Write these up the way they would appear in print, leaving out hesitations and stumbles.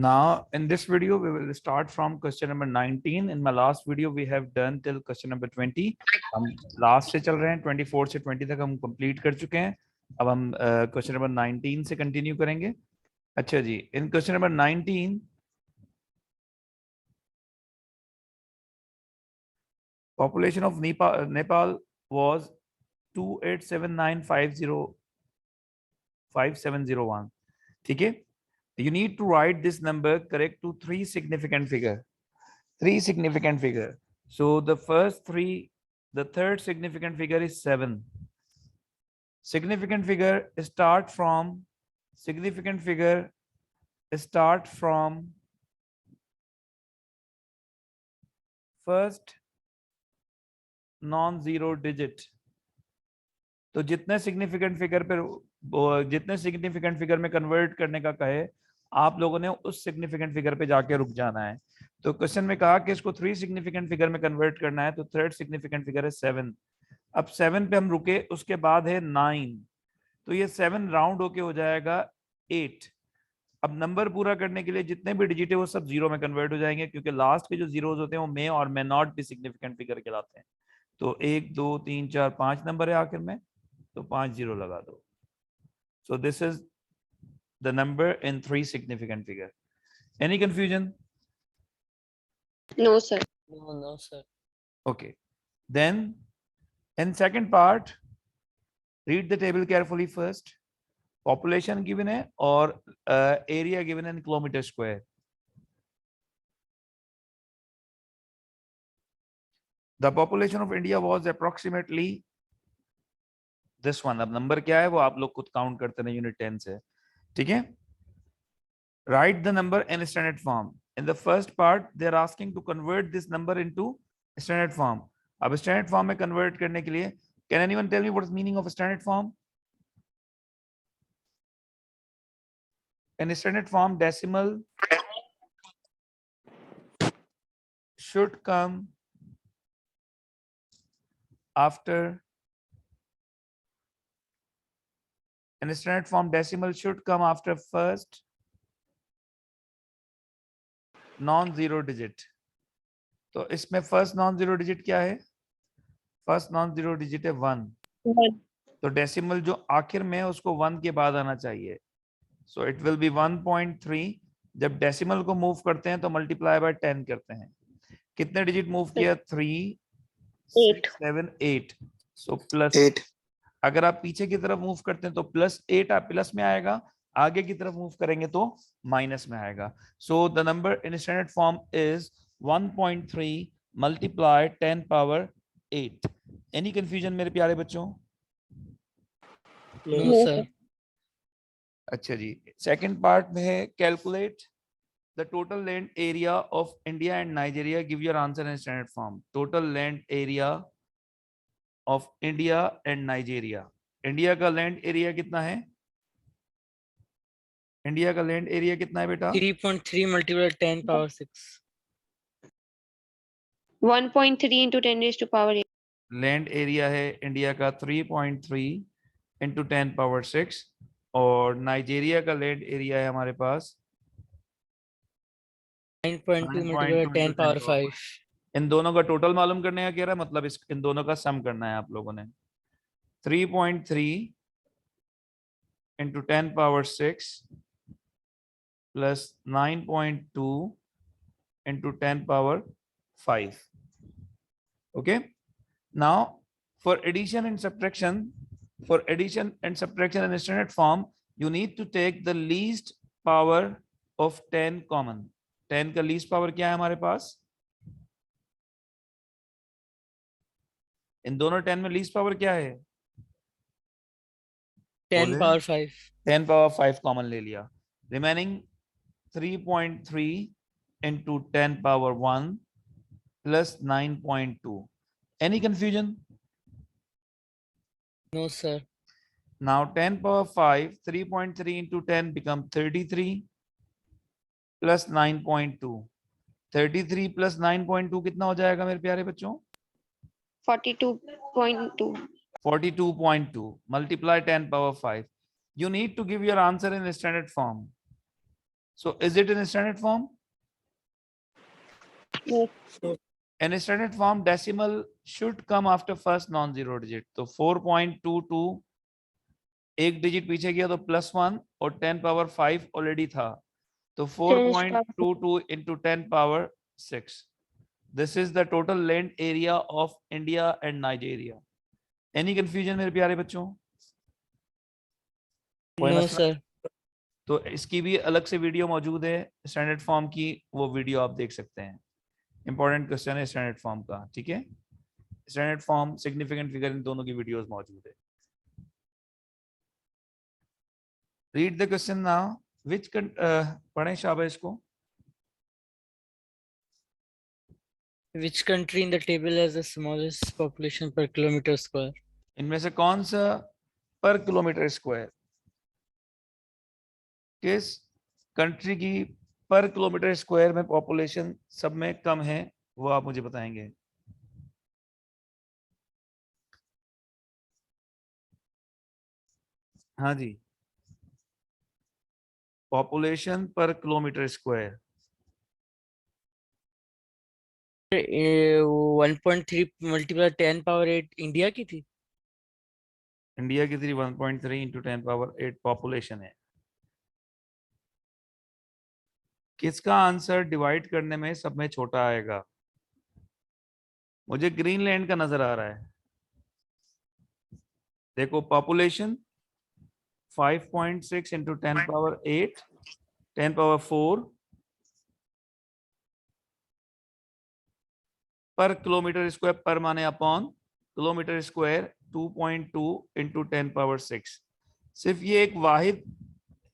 Now, in this video, we will start from question number 19. In my last video, we have done till question number 20. हम last से चल रहे हैं 24 से 20 तक हम कंप्लीट कर चुके हैं. अब हम क्वेश्चन नंबर 19 से कंटिन्यू करेंगे. अच्छा जी, इन question number 19 population of Nepal was 2879505701. ठीक है. You need to write this number correct to three significant figure. So the third significant figure is 7. Significant figure start from first non-zero digit. तो जितने significant figure में convert करने का कहे, आप लोगों ने उस सिग्निफिकेंट फिगर पे जाके रुक जाना है. तो क्वेश्चन में कहा कि इसको 3 सिग्निफिकेंट फिगर में कन्वर्ट करना है, तो थर्ड सिग्निफिकेंट फिगर है 7. अब 7 पे हम रुके, उसके बाद है 9, तो ये 7 राउंड होके हो जाएगा 8. अब नंबर पूरा करने के लिए जितने भी डिजिट है वो सब जीरो में कन्वर्ट हो जाएंगे, क्योंकि लास्ट के जो जीरोस होते हैं वो मे और मे नॉट भी सिग्निफिकेंट फिगर कहलाते हैं. तो 1 2 3 4 5 नंबर है आखिर में, तो 5 जीरो लगा दो. So this is the number in 3 significant figure. Any confusion? No, sir. No, sir. Okay. Then in second part, read the table carefully first. Population given है और area given in kilometer square. The population of India was approximately this one. अब number क्या है वो आप लोग खुद count करते हैं यूनिट 10 से. ठीक है. Write the number in standard form. In the first part, they are asking to convert this number into standard form. अब standard form में convert करने के लिए, can anyone tell me what is meaning of standard form? In standard form, decimal should come after. In standard form, decimal should come after first non-zero digit. तो इसमें first non zero digit क्या है? First non zero digit है 1. तो decimal जो आखिर में है उसको 1 के बाद आना चाहिए. So it will be 1.3. जब डेसिमल को मूव करते हैं तो मल्टीप्लाई बाय 10 करते हैं. कितने डिजिट मूव किया? 3 6 7 8. So plus 8. अगर आप पीछे की तरफ मूव करते हैं तो +8 आप प्लस में आएगा, आगे की तरफ मूव करेंगे तो माइनस में आएगा. So the number in standard form is 1.3 multiply 10 power 8. Any confusion मेरे प्यारे बच्चों? No, sir. अच्छा जी, सेकंड पार्ट में है calculate the total land area of India and Nigeria. Give your answer in standard form. Total land area of India and Nigeria. India का land area कितना है? India का लैंड एरिया कितना है बेटा? 3.3 multiplied 10 power 6. 1.3 into 10 raised to power 8. Land area है India का 3.3 into 10 power 6, और नाइजीरिया का लैंड एरिया है हमारे पास 9.2 multiplied 10 power 5. इन दोनों का टोटल मालूम करने का कह रहा है, मतलब इन दोनों का सम करना है आप लोगों ने. 3.3 into 10 power 6 plus 9.2 into 10 power 5. Okay. Now for addition and subtraction in standard form, you need to take the least power of 10 common. 10 का least power क्या है हमारे पास? इन दोनों 10 में least power क्या है? 10 power 5. 10 power 5 कॉमन ले लिया. Remaining 3.3 into 10 power 1 plus 9.2. Any confusion? No, sir. Now 10 power 5, 3.3 into 10 become 33 plus 9.2. 33 plus 9.2 कितना हो जाएगा मेरे प्यारे बच्चों? 42.2. 42.2 multiply 10 power 5. You need to give your answer in standard form. So is it in standard form? Yes. In standard form, decimal should come after first non-zero digit. तो 4.22 एक digit पीछे गया तो +1 और 10 पावर 5 ऑलरेडी था, तो 4.22 into 10 power 6. This is the total land area of India and Nigeria. Any confusion मेरे प्यारे बच्चों? कोई No, मसला? sir. तो इसकी भी अलग से वीडियो मौजूद है स्टैंडर्ड फॉर्म की, वो वीडियो आप देख सकते हैं। इंपॉर्टेंट क्वेश्चन है स्टैंडर्ड फॉर्म का, ठीक है। स्टैंडर्ड फॉर्म, सिग्निफिकेंट फिगर, इन दोनों की वीडियोस मौजूद है। Read the question now. Which पढ़ें शाबाश को। Which country in the table has the smallest population per kilometer square? इनमें से कौन सा पर किलोमीटर स्क्वायर, किस कंट्री की पर किलोमीटर स्क्वायर में पॉपुलेशन सब में कम है, वो आप मुझे बताएंगे। हाँ जी, पॉपुलेशन पर kilometre square. 1.3 multiplied 10 power 8 India की थी। इंडिया की 1.3 into 10 पावर 8 पॉपुलेशन है। किसका आंसर डिवाइड करने में सब में छोटा आएगा? मुझे ग्रीनलैंड का नजर आ रहा है। देखो पॉपुलेशन 5.6 into 10 पावर 8, 10 पावर 4 पर किलोमीटर स्क्वायर, पर माने upon kilometre square 2.2 into 10 power 6। सिर्फ ये एक वाहिद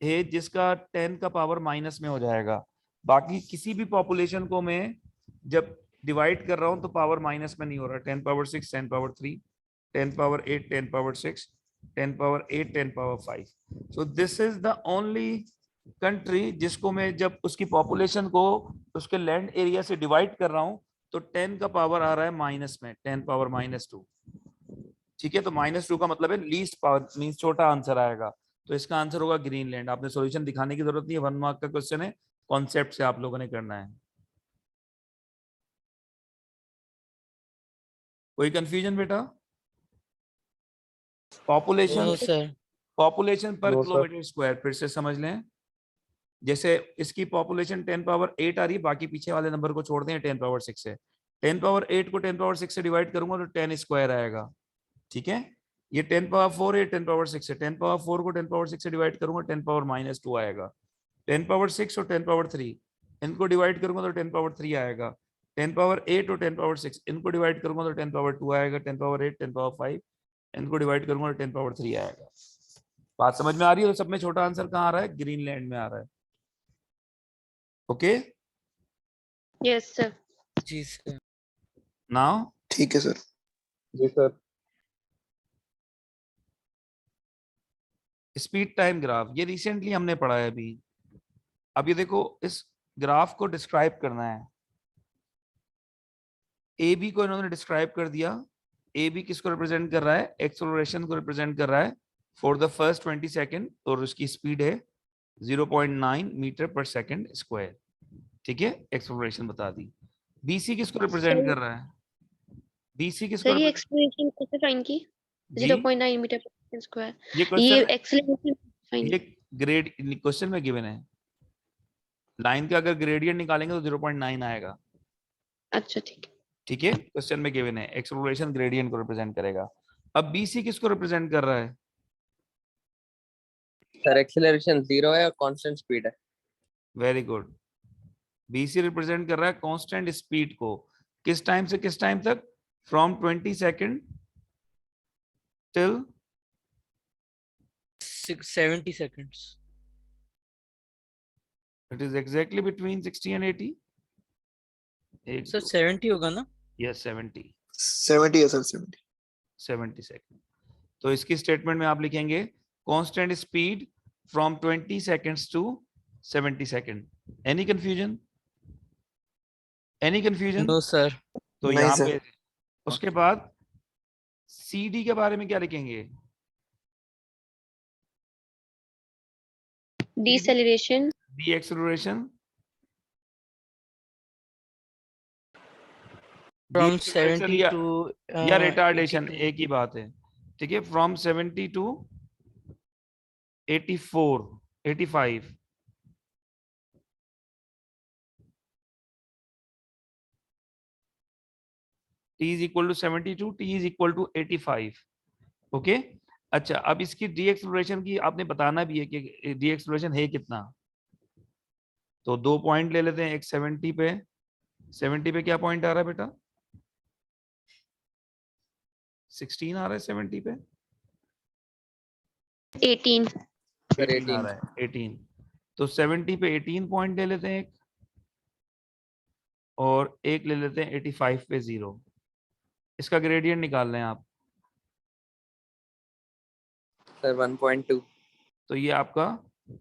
है जिसका 10 का पावर माइनस में हो जाएगा, बाकी किसी भी पॉपुलेशन को मैं जब डिवाइड कर रहा हूं तो पावर माइनस में नहीं हो रहा। 10 power 6, 10 power 3, 10 power 8, 10 power 6, 10 power 8, 10 power 5। So this is the only country जिसको मैं जब उसकी पॉपुलेशन को उसके लैंड एरिया से डिवाइड कर रहा हूं तो 10 का पावर आ रहा है माइनस में, 10 पावर -2। ठीक है, तो -2 का मतलब है लीस्ट पावर, मींस छोटा आंसर आएगा। तो इसका आंसर होगा ग्रीनलैंड। आपने सॉल्यूशन दिखाने की जरूरत नहीं है, 1 मार्क का क्वेश्चन है, कॉन्सेप्ट से आप लोगों ने करना है। कोई कंफ्यूजन बेटा? Population, No, sir. पॉपुलेशन पर No, sir. किलोमीटर स्क्वायर फिर से समझ लें। जैसे इसकी पॉपुलेशन 10 पावर 8 आ रही है, बाकी पीछे वाले नंबर को छोड़ दें 10 पावर 6 से। 10 पावर 8 को 10 पावर 6 से डिवाइड करूंगा तो 10 स्क्वायर आएगा। ठीक है, ये 10 पावर 4 है, 10 पावर 6 है, 10 पावर 4 को 10 पावर 6 से डिवाइड करूंगा 10 पावर -2 आएगा। 10 पावर 6 और 10 पावर 3 इनको डिवाइड करूंगा तो 10 पावर 3 आएगा। 10 पावर 8 और 10 पावर 6 इनको डिवाइड करूंगा तो 10 पावर 2 आएगा। 10 पावर 8, 10 पावर 5 इनको डिवाइड करूंगा तो 10 पावर 3 आएगा। बात समझ में आ रही है? तो सब में छोटा आंसर कहाँ आ रहा है? ग्रीनलैंड में आ रहा है। Okay, Yes, sir. जी सर। नाउ ठीक है सर। जी सर। स्पीड टाइम ग्राफ, ये रिसेंटली हमने पढ़ा है अभी। अब ये देखो, इस ग्राफ को डिस्क्राइब करना है। ए बी को इन्होंने डिस्क्राइब कर दिया। ए बी किसको रिप्रेजेंट कर रहा है? एक्सेलरेशन को रिप्रेजेंट कर रहा है फॉर द फर्स्ट 20 सेकेंड, और उसकी स्पीड है 0.9 मीटर पर सेकेंड स्क्वायर। ठीक है, एक्सेलरेशन बता दी। बीसी किसको रिप्रेजेंट कर रहा है? बीसी किसको सर ये represent- एक्सप्लेनेशन कैसे फाइंड की? जी, 0.9 मीटर पर सेकंड स्क्वायर। ये ये क्वेश्चन, एक्सेलरेशन फाइंड। ये ग्रेड क्वेश्चन में गिवन है। लाइन का अगर ग्रेडियंट निकालेंगे तो 0.9 आएगा। अच्छा ठीक है। ठीक है, क्वेश्चन में गिवन है एक्सेलरेशन ग्रेडियंट को रिप्रेजेंट करेगा। अब बीसी किसको रिप्रेजेंट कर रहा है? सर एक्सेलरेशन 0 है और कांस्टेंट स्पीड है। Very good. बीसी रिप्रेजेंट कर रहा है कांस्टेंट स्पीड को। किस टाइम से किस टाइम तक? From 20 second till 70 seconds. It is exactly between 60 and 80। Sir 70 होगा ना? यस 70 है सर, 70 सेकेंड। तो इसकी स्टेटमेंट में आप लिखेंगे constant speed from 20 seconds to 70 second. Any confusion? Any confusion? No, sir. तो नहीं यहाँ सर। पे उसके बाद CD के बारे में क्या लिखेंगे? डिसेलेरेशन। Deceleration. From Deceleration 70 या to retardation 82. एक ही बात है, ठीक है. From 70 to 84, 85. T is equal to 72, T is equal to 85. Okay. अच्छा, अब इसकी डीएक्सेलरेशन की आपने बताना भी है कि डीएक्सेलरेशन है कितना. तो 2 पॉइंट ले लेते हैं. एक 70 पे, 70 पे क्या पॉइंट आ रहा है बेटा? 16 आ रहा है 70 पे. 18 Sir, 18 आ 18. रहा है, 18. तो 70 पे 18 पॉइंट ले लेते हैं एक, और एक ले लेते हैं 85 पे 0. इसका ग्रेडियंट निकाल लें आप. Sir, 1.2. तो ये आपका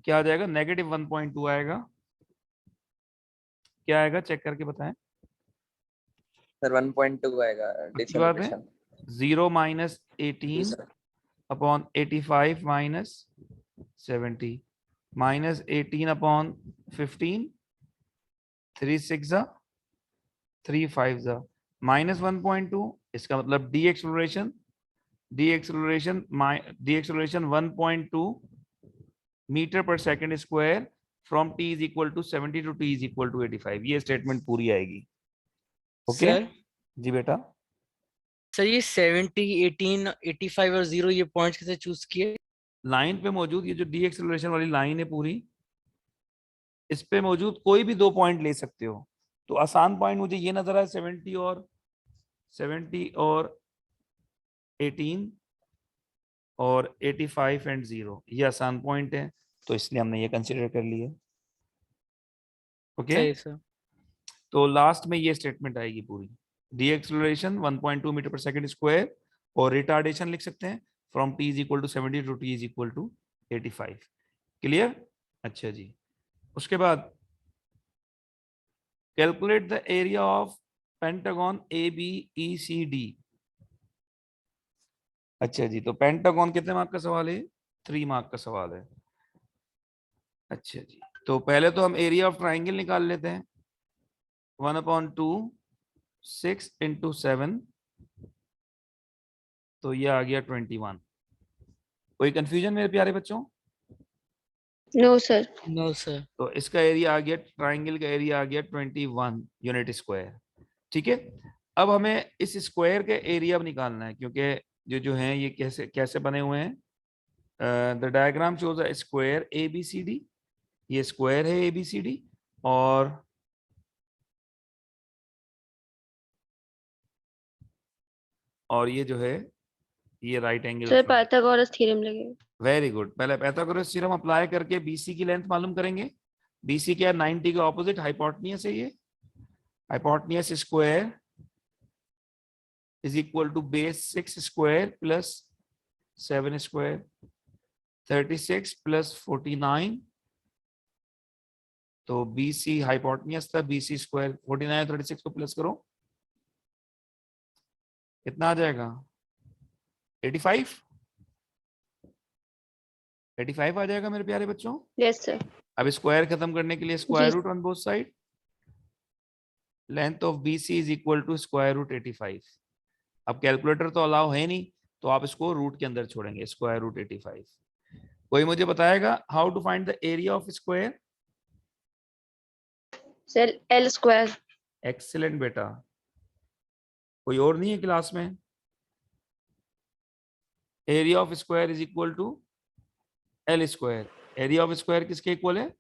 क्या आ जाएगा? -1.2 आएगा. क्या आएगा चेक करके बताएं. Sir, 1.2 आएगा अच्छी बात है. deceleration. 0 माइनस जी 18 sir. अपॉन 85 माइनस 70 माइनस 18 अपॉन 15, 3 6 3 5 माइनस 1.2. इसका मतलब डीएक्सेलरेशन 1.2 मीटर पर second square from t is equal to 70 to t is equal to 85. ये स्टेटमेंट पूरी आएगी. ओके सर जी बेटा. सर ये 70, 18, 85 और 0 ये पॉइंट्स कैसे चूज किए? लाइन पे मौजूद ये जो डीएक्सेलरेशन वाली लाइन है पूरी, इस पे मौजूद कोई भी 2 पॉइंट ले सकते हो. तो आसान पॉइंट मुझे ये नजर आया 70 और 18 और 85 एंड 0. ये आसान पॉइंट है, तो इसलिए हमने ये कंसिडर कर लिया. ओके. सही सर. तो लास्ट में ये स्टेटमेंट आएगी पूरी. डीएक्सेलरेशन 1.2 मीटर पर सेकंड स्क्वायर, और रिटार्डेशन लिख सकते हैं from t is equal to 70 to t is equal to 85. Clear? अच्छा जी. उसके बाद calculate the area of pentagon ABECD. अच्छा जी. तो पेंटागन कितने मार्क का सवाल है? 3 मार्क का सवाल है. अच्छा जी. तो पहले तो हम एरिया ऑफ ट्राइंगल निकाल लेते हैं. 1/2 6 इंटू 7, तो ये आ गया 21. कोई कंफ्यूजन मेरे प्यारे बच्चों? No sir no sir. तो इसका एरिया आ गया, ट्राइंगल का एरिया आ गया 21 यूनिट स्क्वायर. ठीक है. अब हमें इस स्क्वायर के एरिया निकालना है, क्योंकि जो हैं ये कैसे कैसे बने हुए हैं. The diagram shows a square ABCD. ये स्क्वायर है ABCD, और ये जो है ये right angle. Sir Pythagoras theorem लगेगा. Very good. पहले पाइथागोरस थ्योरम अप्लाई करके BC की लेंथ मालूम करेंगे. BC क्या है? 90 के ऑपोजिट हाइपोटेन्यूस है. ये hypotenuse square is equal to base 6 square plus 7 square, 36 plus 49. तो BC हाइपोटेन्यूस था, BC स्क्वायर 49 36 को प्लस करो, कितना आ जाएगा? 85. 85 आ जाएगा मेरे प्यारे बच्चों. Yes sir. अब स्क्वायर खत्म करने के लिए स्क्वायर जी. Root on both side. Length of BC is equal to square root 85. अब कैलकुलेटर तो अलाउ है नहीं, तो आप इसको रूट के अंदर छोड़ेंगे, स्क्वायर रूट 85. कोई मुझे बताएगा how to find the area of square? Sir L square. Excellent बेटा. कोई और नहीं है क्लास में? Area of square is equal to L square. Area of square किसके इक्वल है?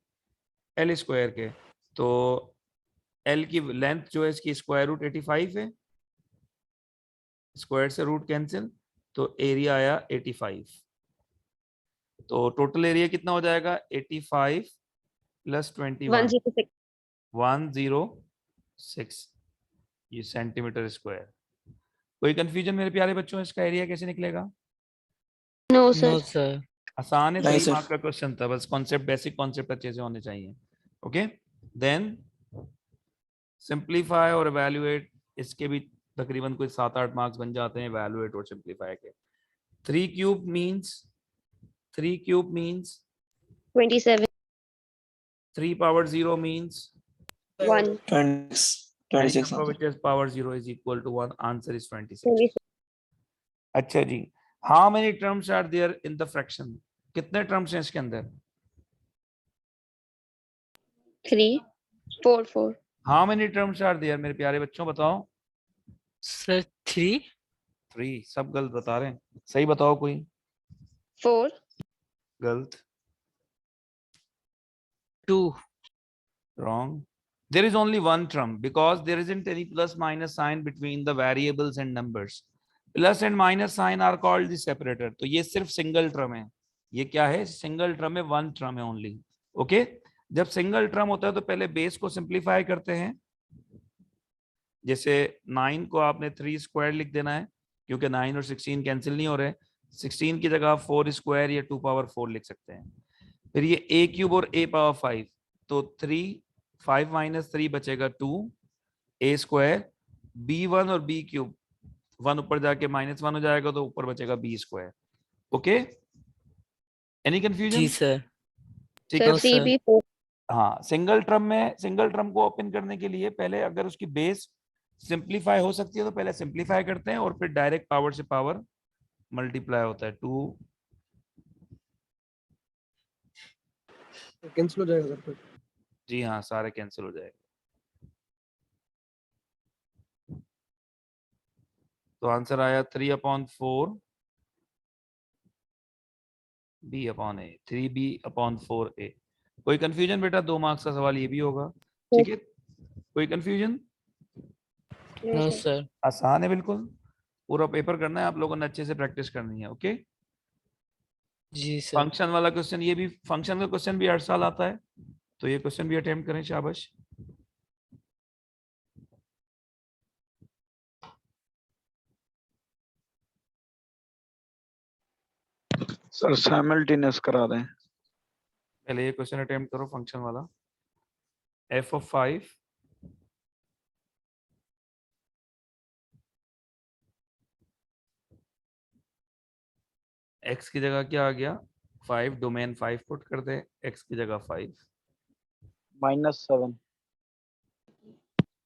L स्क्वायर के. तो L की लेंथ जो है इसकी स्क्वायर रूट 85 है. स्क्वायर से रूट कैंसिल, तो एरिया आया 85. तो टोटल एरिया कितना हो जाएगा? 85 प्लस 21, 106. 106 ये सेंटीमीटर स्क्वायर. कोई कंफ्यूजन मेरे प्यारे बच्चों? इसका एरिया कैसे निकलेगा? No no sir. सर. आसान है. नहीं 3 sir. मार्क का क्वेश्चन था, बस कॉन्सेप्ट, बेसिक कॉन्सेप्ट अच्छे से होने चाहिए. ओके. देन सिंप्लीफाई और एवेल्युएट. इसके भी तकरीबन कोई 7-8 मार्क्स बन जाते हैं एवेल्युएट और सिंप्लीफाई के. 3 cube means 27. 3 power 0 means 1. 26. any 26 number answer. which has power 0 is equal to 1. Answer is 26. 26. अच्छा जी, how many terms are there in the fraction? कितने terms हैं इसके अंदर? 3. 4. 4. How many terms are there? मेरे प्यारे बच्चों बताओ। Sir, 3. 3। सब गलत बता रहे हैं, सही बताओ कोई। 4. गलत। 2. Wrong. There is only one term because there isn't any plus minus sign between the variables and numbers. Plus and minus sign are called the separator. तो ये सिर्फ सिंगल टर्म है। ये क्या है? सिंगल टर्म है, वन टर्म है only. Okay, जब सिंगल टर्म होता है तो पहले बेस को सिंप्लीफाई करते हैं। जैसे 9 को आपने 3 स्क्वायर लिख देना है क्योंकि 9 और 16 कैंसिल नहीं हो रहे। 16 की जगह 4 स्क्वायर या 2 पावर 4 लिख सकते हैं। फिर ये a क्यूब और a पावर 5, तो 3 5 माइनस 3 बचेगा 2 a स्क्वायर, b1 और b क्यूब 1 ऊपर जाके -1 हो जाएगा तो ऊपर बचेगा b square. Okay, any confusion? जी सर। ठीक Sir, है। 3B 4. हाँ, सिंगल टर्म में सिंगल टर्म को ओपन करने के लिए पहले अगर उसकी बेस सिंप्लीफाई हो सकती है तो पहले सिंप्लीफाई करते हैं और फिर डायरेक्ट पावर से पावर मल्टीप्लाई होता है। 2 कैंसिल हो जाएगा सर। जी हाँ, सारे कैंसिल हो जाएगा। तो आंसर आया 3/4 b/a, 3b/4a। कोई कंफ्यूजन बेटा? 2 मार्क्स का सवाल ये भी होगा, ठीक है? कोई confusion? No, no sir. Sir. आसान है बिल्कुल, पूरा पेपर करना है, आप लोगों ने अच्छे से प्रैक्टिस करनी है। ओके, जी सर। फंक्शन वाला क्वेश्चन, ये भी फंक्शन का क्वेश्चन भी हर साल आता है, तो ये क्वेश्चन भी अटेम्प्ट करें, शाबाश। सर साइमल्टेनियस करा दें। पहले ये क्वेश्चन अटेम्प्ट करो, फंक्शन वाला। f(5) x की जगह क्या आ गया? 5, डोमेन 5 पुट कर दे, x की जगह 5। -7।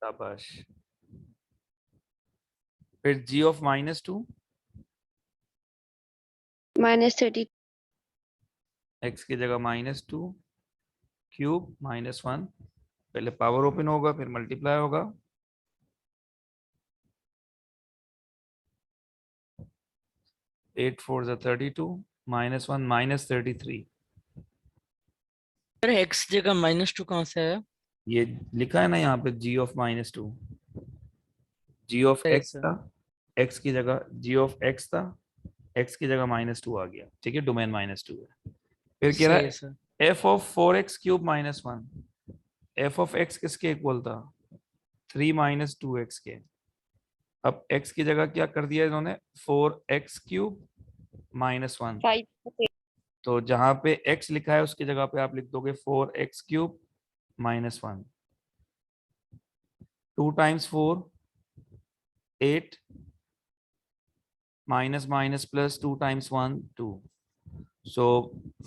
शाबाश। फिर g of -2, -30. x की जगह -2 क्यूब -1। पहले पावर ओपन होगा फिर मल्टीप्लाई होगा। 8 4 32, -1 -33। सर x जगह -2 कहाँ से आया? ये लिखा है ना यहाँ पे, g of -2। g of सही x सर। था, x की जगह g of x था, x की जगह -2 आ गया, ठीक है? डोमेन -2 है। फिर कह रहा सही है है अच्छा। Sir. f of 4x cube -1। f of x किसके इक्वल था? 3 - 2x के। अब x की जगह क्या कर दिया इन्होंने? 4x cube -1। 5. तो जहां पे x लिखा है उसकी जगह पे आप लिख दोगे 4x cube -1। 2 × 4 8, -+ 2 × 1 2। So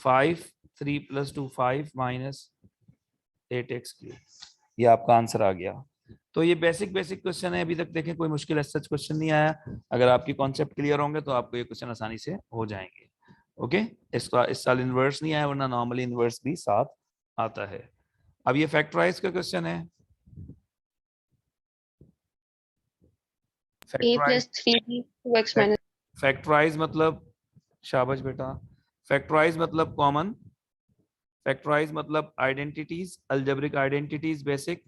5, 3 + 2 5 -8x cube. ये आपका आंसर आ गया। तो ये बेसिक क्वेश्चन है, अभी तक देखें कोई मुश्किल ऐसा क्वेश्चन नहीं आया। अगर आपकी कॉन्सेप्ट क्लियर होंगे तो आपको ये क्वेश्चन आसानी से हो जाएंगे। ओके, इस साल इनवर्स नहीं आया, वरना नॉर्मली इनवर्स भी साथ आता है। अब ये फैक्टराइज का क्वेश्चन है। A plus 3B 2x minus. Factorise मतलब, शाबाश बेटा, फैक्टराइज मतलब कॉमन, फैक्टराइज मतलब identities, algebraic identities basic.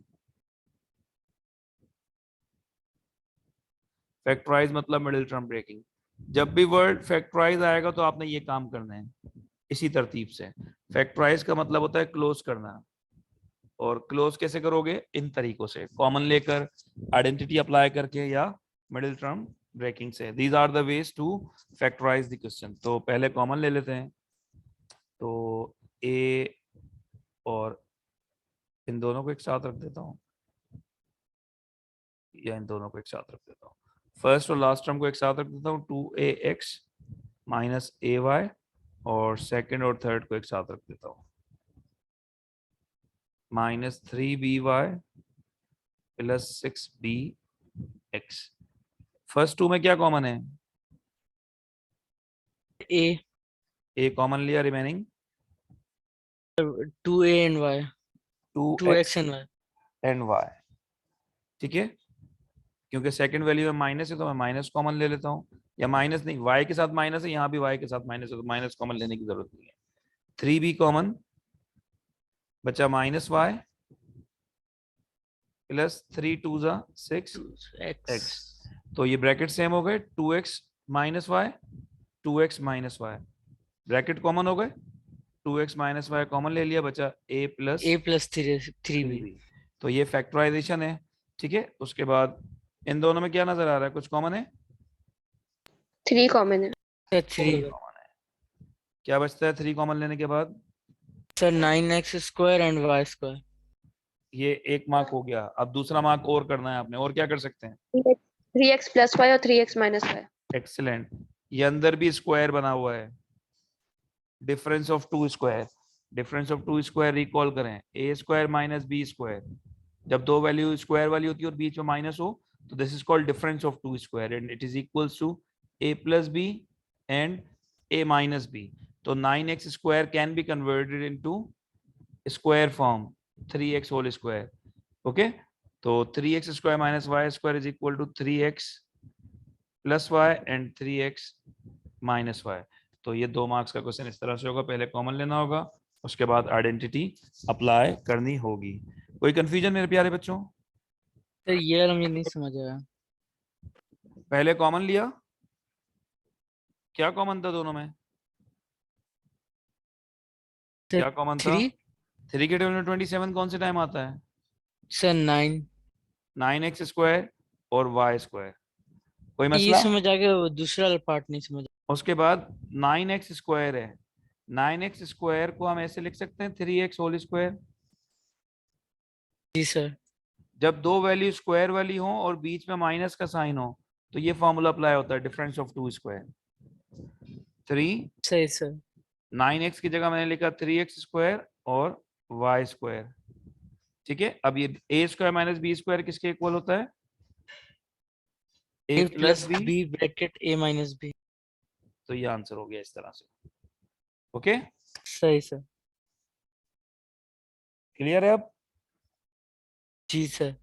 Factorise मतलब मिडिल टर्म ब्रेकिंग। जब भी वर्ड फैक्टराइज आएगा तो आपने ये काम करना है इसी तरतीब से। फैक्टराइज का मतलब होता है क्लोज करना, और क्लोज कैसे करोगे? इन तरीकों से, कॉमन लेकर, आइडेंटिटी अप्लाई करके, या मिडिल टर्म ब्रेकिंग से। These are the ways to factorise the question. तो पहले कॉमन ले लेते हैं, तो a और इन दोनों को एक साथ रख देता हूँ, या इन दोनों को एक साथ रख देता हूँ। फर्स्ट और लास्ट टर्म को एक साथ रख देता हूँ, 2ax - ay, और सेकंड और थर्ड को एक साथ रख देता हूँ। Minus 3by plus 6bx। First to में क्या कॉमन है? A, a कॉमन लिया, remaining 2A and Y, 2X and Y. And y। ठीक है, क्योंकि सेकंड वैल्यू में माइनस है तो मैं माइनस कॉमन ले लेता हूँ, या माइनस नहीं, y के साथ माइनस है, यहाँ भी y के साथ माइनस है तो माइनस कॉमन लेने की जरूरत नहीं है। 3b कॉमन बचा माइनस y प्लस 3 2 जा 6 x। तो ये ब्रैकेट सेम हो गए, 2x minus y 2x minus y, bracket common हो गए, 2x माइनस y कॉमन ले लिया, बचा a plus A plus 3B. तो ये फैक्टराइजेशन है। ठीक है, उसके बाद इन दोनों में क्या नजर आ रहा है, कुछ कॉमन है? 3 कॉमन है। Sir, 3. कॉमन है। क्या बचता है 3 कॉमन लेने के बाद? Sir, 9x square and y square. ये एक मार्क हो गया। अब दूसरा मार्क और करना है आपने, और क्या कर सकते हैं? 3x plus y और 3x minus y। एक्सीलेंट। ये अंदर भी स्क्वायर बना हुआ है, difference of two square. Difference of two square recall करें, a square minus b square. जब दो वैल्यू स्क्वायर वाली होती है और बीच में माइनस हो तो this is called difference of two square and it is equals to a plus b and a minus b. तो 9x square can be converted into square form 3x whole square. Okay, तो 3x square minus y square is equal to 3x plus y and 3x minus y। तो ये 2 marks का question इस तरह से होगा, पहले कॉमन लेना होगा, उसके बाद आइडेंटिटी अप्लाई करनी होगी। कोई कंफ्यूजन मेरे प्यारे बच्चों? Sir, ये मुझे नहीं समझ आया. पहले कॉमन लिया, क्या कॉमन था दोनों में? Sir, क्या कॉमन था? 3. 3 के टेबल में 27 कौन से टाइम आता है? Sir, 9. 9x स्क्वायर और y स्क्वायर। कोई ये मसला? समझ आ गया, वो दूसरा पार्ट नहीं समझ. उसके बाद 9x स्क्वायर है, 9x स्क्वायर को हम ऐसे लिख सकते हैं 3x होल स्क्वायर। जी सर. जब दो वैल्यू स्क्वायर वाली हो और बीच में माइनस का साइन हो तो ये फॉर्मूला अप्लाई होता है, डिफरेंस ऑफ टू स्क्वायर। 3 सही सर. 9x की जगह मैंने लिखा 3x स्क्वायर और y स्क्वायर। ठीक है, अब ये a square minus b square किसके इक्वल होता है? A a plus plus b. B bracket A minus B. तो ये आंसर हो गया इस तरह से। ओके, सही सर. क्लियर है अब? जी सर.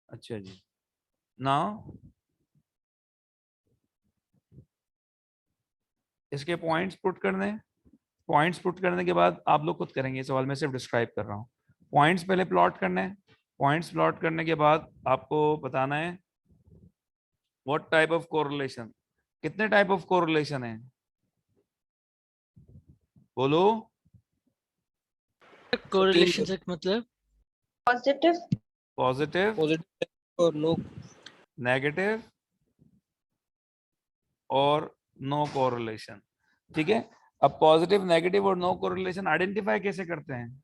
अच्छा जी, नाउ इसके पॉइंट्स पुट करने हैं। पॉइंट्स पुट करने के बाद आप लोग खुद करेंगे, सवाल में सिर्फ डिस्क्राइब कर रहा हूँ। पॉइंट्स पहले प्लॉट करने हैं। पॉइंट्स प्लॉट करने के बाद आपको बताना है व्हाट टाइप ऑफ कोरिलेशन। कितने टाइप ऑफ कोरिलेशन है बोलो? कोरिलेशन से मतलब पॉजिटिव, पॉजिटिव, पॉजिटिव और नो, नेगेटिव और नो कोरिलेशन। ठीक है, अब पॉजिटिव, नेगेटिव और नो कोरिलेशन आइडेंटिफाई कैसे करते हैं?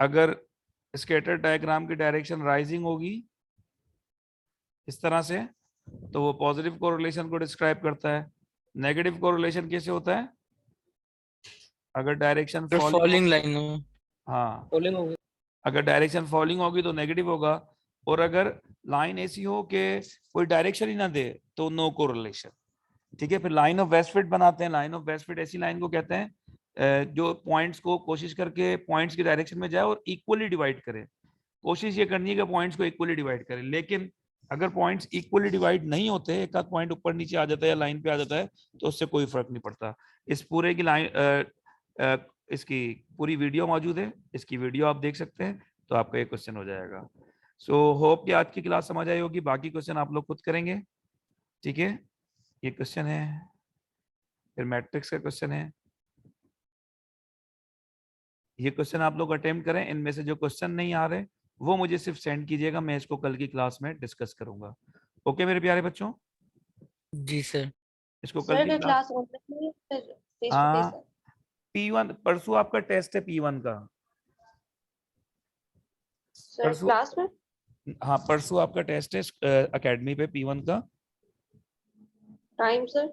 अगर स्कैटर डायग्राम की डायरेक्शन राइजिंग होगी इस तरह से तो वो पॉजिटिव कोरिलेशन को डिस्क्राइब करता है। नेगेटिव कोरिलेशन कैसे होता है? अगर डायरेक्शन फॉलिंग लाइन हो. हाँ, फॉलिंग हो गई। अगर डायरेक्शन फॉलिंग होगी तो नेगेटिव होगा, और अगर लाइन ऐसी हो कि कोई डायरेक्शन ही ना दे तो नो कोरिलेशन। ठीक है, फिर लाइन ऑफ वेस्ट फिट बनाते हैं। लाइन ऑफ वेस्ट फिट ऐसी लाइन को कहते हैं जो पॉइंट्स को कोशिश करके पॉइंट्स की डायरेक्शन में जाए और इक्वली डिवाइड करे। कोशिश ये करनी है कि पॉइंट्स को इक्वली डिवाइड करे, लेकिन अगर पॉइंट्स इक्वली डिवाइड नहीं होते, एक आध पॉइंट ऊपर नीचे आ जाता है या लाइन पे आ जाता है तो उससे कोई फर्क नहीं पड़ता। इस पूरे की लाइन इसकी पूरी वीडियो मौजूद है, इसकी वीडियो आप देख सकते हैं तो आपका ये क्वेश्चन हो जाएगा। सो होप कि आज की क्लास समझ आई होगी। बाकी क्वेश्चन आप लोग खुद करेंगे। ठीक है, ये क्वेश्चन है, फिर मैट्रिक्स का क्वेश्चन है। ये क्वेश्चन आप लोग अटेम्प्ट करें। इनमें से जो क्वेश्चन नहीं आ रहे वो मुझे सिर्फ सेंड कीजिएगा, मैं इसको कल की क्लास में डिस्कस करूंगा। ओके मेरे प्यारे बच्चों, जी सर. इसको कल की क्लास। हाँ, P1 परसों आपका टेस्ट है P1 का। सर क्लास में? हाँ, परसों आपका टेस्ट है एकेडमी पे P1 का। Time sir